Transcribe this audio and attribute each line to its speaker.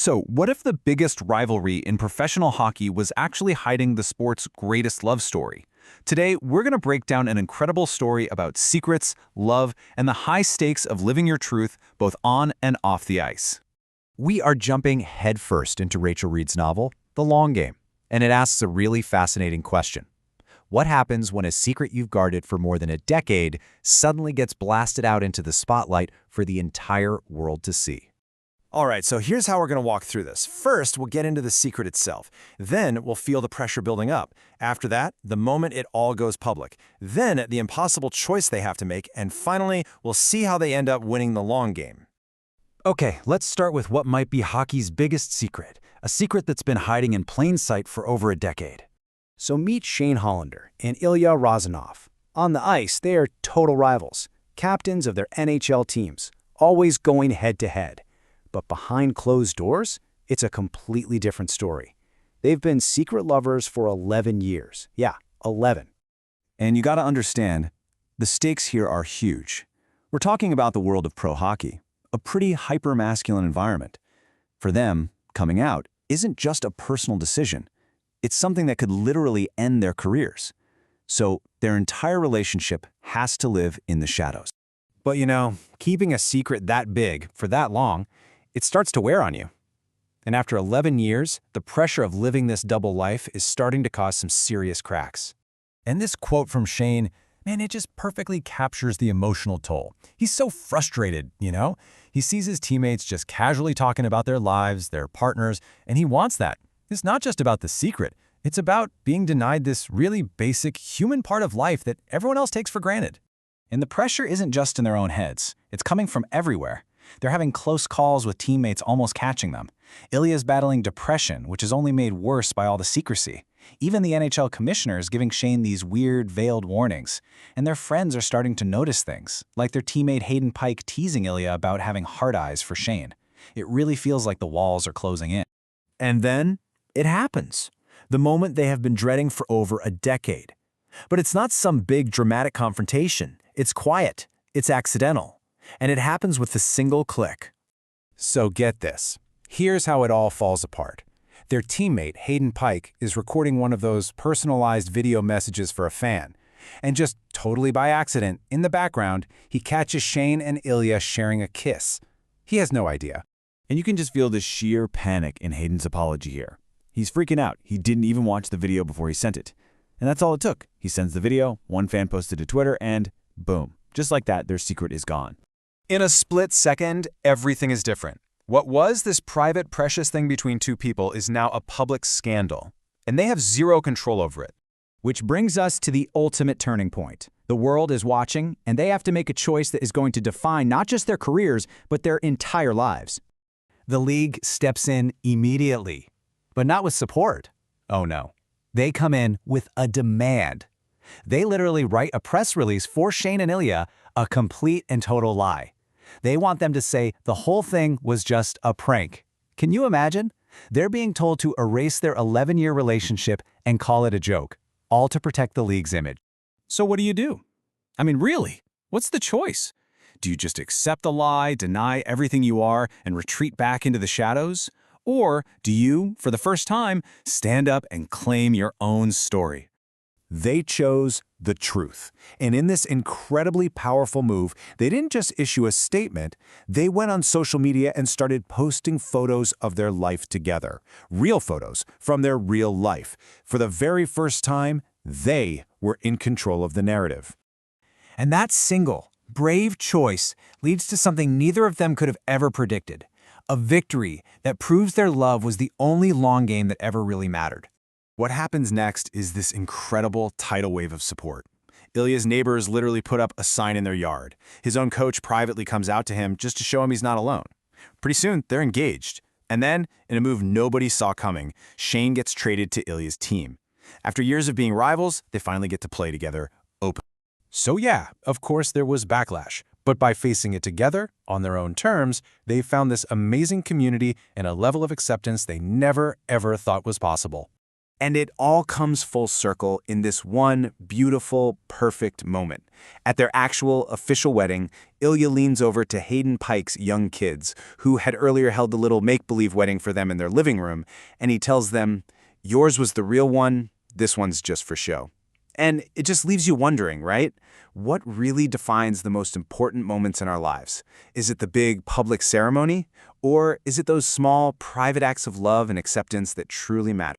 Speaker 1: So, what if the biggest rivalry in professional hockey was actually hiding the sport's greatest love story? Today, we're going to break down an incredible story about secrets, love, and the high stakes of living your truth both on and off the ice.
Speaker 2: We are jumping headfirst into Rachel Reed's novel, The Long Game, and it asks a really fascinating question. What happens when a secret you've guarded for more than a decade suddenly gets blasted out into the spotlight for the entire world to see?
Speaker 3: All right, so here's how we're going to walk through this. First, we'll get into the secret itself. Then, we'll feel the pressure building up. After that, the moment it all goes public. Then, the impossible choice they have to make. And finally, we'll see how they end up winning the long game.
Speaker 2: Okay, let's start with what might be hockey's biggest secret, a secret that's been hiding in plain sight for over a decade. So meet Shane Hollander and Ilya Razanov. On the ice, they are total rivals, captains of their NHL teams, always going head-to-head. But behind closed doors, it's a completely different story. They've been secret lovers for 11 years. Yeah, 11.
Speaker 4: And you gotta understand, the stakes here are huge. We're talking about the world of pro hockey, a pretty hyper-masculine environment. For them, coming out isn't just a personal decision. It's something that could literally end their careers. So their entire relationship has to live in the shadows.
Speaker 3: But you know, keeping a secret that big for that long, it starts to wear on you. And after 11 years, the pressure of living this double life is starting to cause some serious cracks.
Speaker 5: And this quote from Shane, man, it just perfectly captures the emotional toll. He's so frustrated, you know? He sees his teammates just casually talking about their lives, their partners, and he wants that. It's not just about the secret. It's about being denied this really basic human part of life that everyone else takes for granted.
Speaker 1: And the pressure isn't just in their own heads. It's coming from everywhere. They're having close calls with teammates almost catching them. Ilya's battling depression, which is only made worse by all the secrecy. Even the NHL commissioner is giving Shane these weird, veiled warnings. And their friends are starting to notice things, like their teammate Hayden Pike teasing Ilya about having hard eyes for Shane. It really feels like the walls are closing in.
Speaker 3: And then, it happens. The moment they have been dreading for over a decade. But it's not some big dramatic confrontation. It's quiet. It's accidental. And it happens with a single click. So get this. Here's how it all falls apart. Their teammate, Hayden Pike, is recording one of those personalized video messages for a fan. And just totally by accident, in the background, he catches Shane and Ilya sharing a kiss. He has no idea.
Speaker 4: And you can just feel the sheer panic in Hayden's apology here. He's freaking out. He didn't even watch the video before he sent it. And that's all it took. He sends the video, one fan posted to Twitter, and boom. Just like that, their secret is gone.
Speaker 3: In a split second, everything is different. What was this private, precious thing between two people is now a public scandal, and they have zero control over it.
Speaker 2: Which brings us to the ultimate turning point. The world is watching, and they have to make a choice that is going to define not just their careers, but their entire lives.
Speaker 3: The league steps in immediately, but not with support. Oh no. They come in with a demand. They literally write a press release for Shane and Ilya, a complete and total lie. They want them to say the whole thing was just a prank. Can you imagine? They're being told to erase their 11-year relationship and call it a joke, all to protect the league's image.
Speaker 1: So what do? I mean, really? What's the choice? Do you just accept the lie, deny everything you are, and retreat back into the shadows? Or do you, for the first time, stand up and claim your own story?
Speaker 3: They chose the truth. And in this incredibly powerful move, they didn't just issue a statement, they went on social media and started posting photos of their life together. Real photos from their real life. For the very first time, they were in control of the narrative. And that single, brave choice leads to something neither of them could have ever predicted. A victory that proves their love was the only long game that ever really mattered. What happens next is this incredible tidal wave of support. Ilya's neighbors literally put up a sign in their yard. His own coach privately comes out to him just to show him he's not alone. Pretty soon, they're engaged. And then, in a move nobody saw coming, Shane gets traded to Ilya's team. After years of being rivals, they finally get to play together openly. So yeah, of course there was backlash. But by facing it together, on their own terms, they found this amazing community and a level of acceptance they never, ever thought was possible. And it all comes full circle in this one beautiful, perfect moment. At their actual official wedding, Ilya leans over to Hayden Pike's young kids, who had earlier held a little make-believe wedding for them in their living room, and he tells them, "Yours was the real one, this one's just for show." And it just leaves you wondering, right? What really defines the most important moments in our lives? Is it the big public ceremony? Or is it those small, private acts of love and acceptance that truly matter?